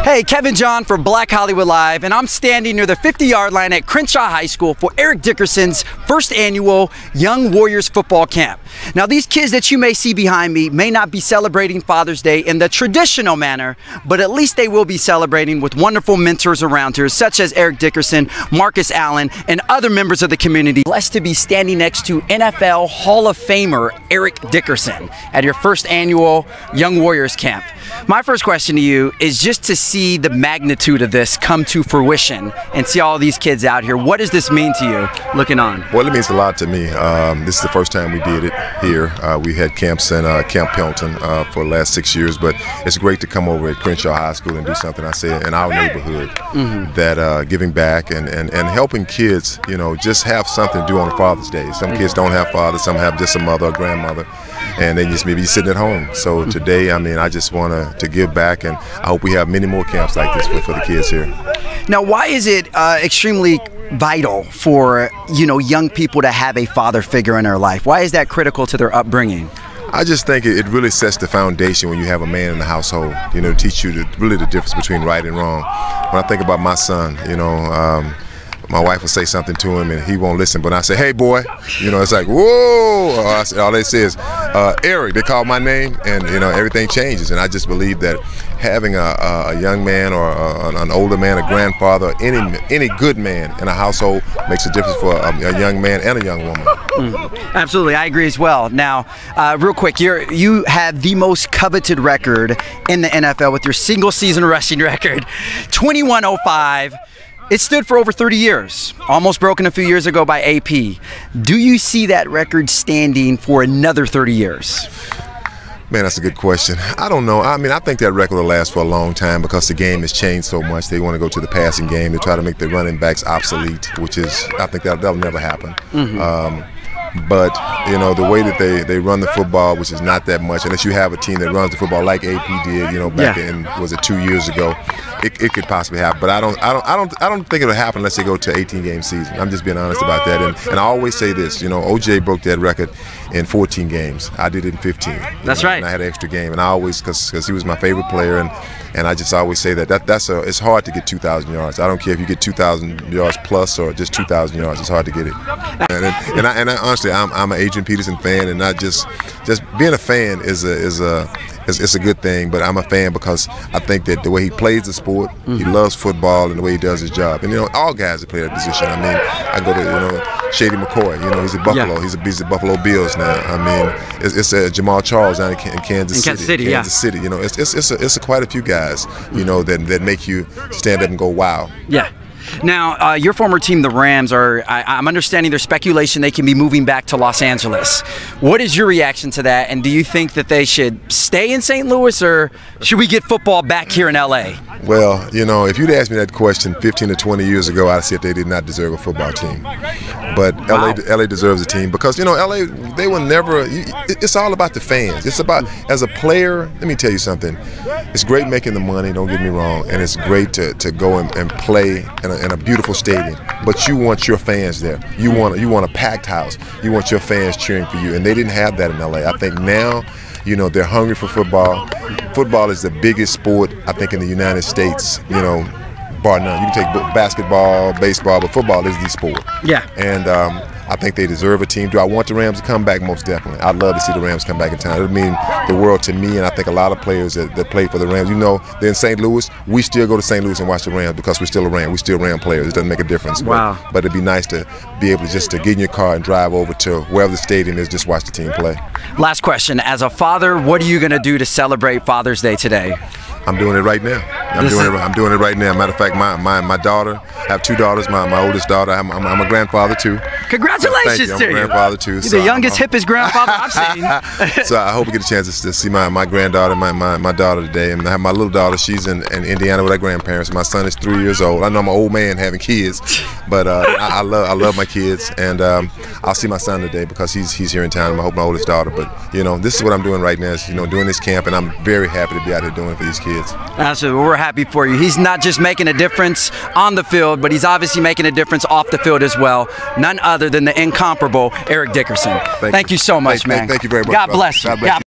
Hey, Kevin John for Black Hollywood Live, and I'm standing near the 50-yard line at Crenshaw High School for Eric Dickerson's first annual Young Warriors football camp. Now, these kids that you may see behind me may not be celebrating Father's Day in the traditional manner, but at least they will be celebrating with wonderful mentors around here, such as Eric Dickerson, Marcus Allen, and other members of the community. Blessed to be standing next to NFL Hall of Famer Eric Dickerson at your first annual Young Warriors camp. My first question to you is just to see the magnitude of this come to fruition and see all these kids out here. What does this mean to you looking on? Well, it means a lot to me. This is the first time we did it here. We had camps in Camp Pelton for the last 6 years, but it's great to come over at Crenshaw High School and do something, I say, in our neighborhood, that giving back and helping kids, you know, just have something to do on Father's Day. Some kids don't have fathers, some have just a mother or grandmother, and they just maybe sitting at home. So today, I mean, I just want to give back, and I hope we have many more camps like this for the kids here. Now, why is it extremely vital for, you know, young people to have a father figure in their life? Why is that critical to their upbringing? I just think it really sets the foundation when you have a man in the household, you know, to teach you really the difference between right and wrong. When I think about my son, you know, my wife will say something to him and he won't listen, but I say, "Hey boy," you know, it's like, "Whoa!" All they say is, "Eric." They call my name, and you know, everything changes. And I just believe that having a young man or an older man, a grandfather, any good man in a household makes a difference for a young man and a young woman. Absolutely, I agree as well. Now, real quick, you have the most coveted record in the NFL with your single-season rushing record, 2105. It stood for over 30 years, almost broken a few years ago by AP. Do you see that record standing for another 30 years? Man, that's a good question. I don't know. I mean, I think that record will last for a long time because the game has changed so much. They want to go to the passing game. They try to make the running backs obsolete, which is, I think that'll never happen. But, you know, the way that they run the football, which is not that much, unless you have a team that runs the football like AP did, you know, back in, was it 2 years ago, it could possibly happen. But I don't think it'll happen unless they go to 18-game season. I'm just being honest about that. And I always say this, you know, OJ broke that record in 14 games. I did it in 15. That's right. And I had an extra game, and I always, because he was my favorite player, and I just always say that it's hard to get 2,000 yards. I don't care if you get 2,000 yards plus or just 2,000 yards. It's hard to get it. And I honestly, I'm an Adrian Peterson fan, and not just being a fan is a good thing. But I'm a fan because I think that the way he plays the sport, he loves football, and the way he does his job. And you know, all guys that play that position. I mean, I go to, you know, Shady McCoy. You know, he's at Buffalo. He's at Buffalo Bills now. I mean, it's Jamal Charles down in Kansas City. You know, it's quite a few guys, you know, that make you stand up and go, wow. Yeah. Now, your former team, the Rams, I'm understanding there's speculation they can be moving back to Los Angeles. What is your reaction to that, and do you think that they should stay in St. Louis, or should we get football back here in L.A.? Well, you know, if you'd asked me that question 15 to 20 years ago, I'd said they did not deserve a football team. But wow. LA deserves a team because, you know, LA, they will never, it's all about the fans. It's about, as a player, let me tell you something. It's great making the money, don't get me wrong, and it's great to go and play in a beautiful stadium. But you want your fans there. You want a packed house. You want your fans cheering for you, and they didn't have that in LA. I think now, you know, they're hungry for football. Football is the biggest sport, I think, in the United States, you know, bar none. You can take basketball, baseball, but football is the sport. Yeah. And I think they deserve a team. Do I want the Rams to come back? Most definitely. I'd love to see the Rams come back in town. It would mean the world to me, and I think a lot of players that play for the Rams. You know, they're in St. Louis. We still go to St. Louis and watch the Rams because we're still a Ram. We're still Ram players. It doesn't make a difference. Wow. But it'd be nice to be able to just to get in your car and drive over to wherever the stadium is, just watch the team play. Last question. As a father, what are you going to do to celebrate Father's Day today? I'm doing it right now. I'm doing it right now. Matter of fact, my daughter, I have 2 daughters. My oldest daughter, I'm a grandfather too. Congratulations to you. I'm a grandfather too. You're the youngest, hippest grandfather I've seen. So I hope we get a chance to see my granddaughter, my daughter today. And I have my little daughter. She's in Indiana with her grandparents. My son is 3 years old. I know I'm an old man having kids, but I love my kids, and I'll see my son today because he's here in town. I hope my oldest daughter. But you know, this is what I'm doing right now. Is, you know, doing this camp, and I'm very happy to be out here doing it for these kids. Absolutely, we're happy for you. He's not just making a difference on the field, but he's obviously making a difference off the field as well. None other than the incomparable Eric Dickerson. Thank you so much, man. Thank you very much. God bless you.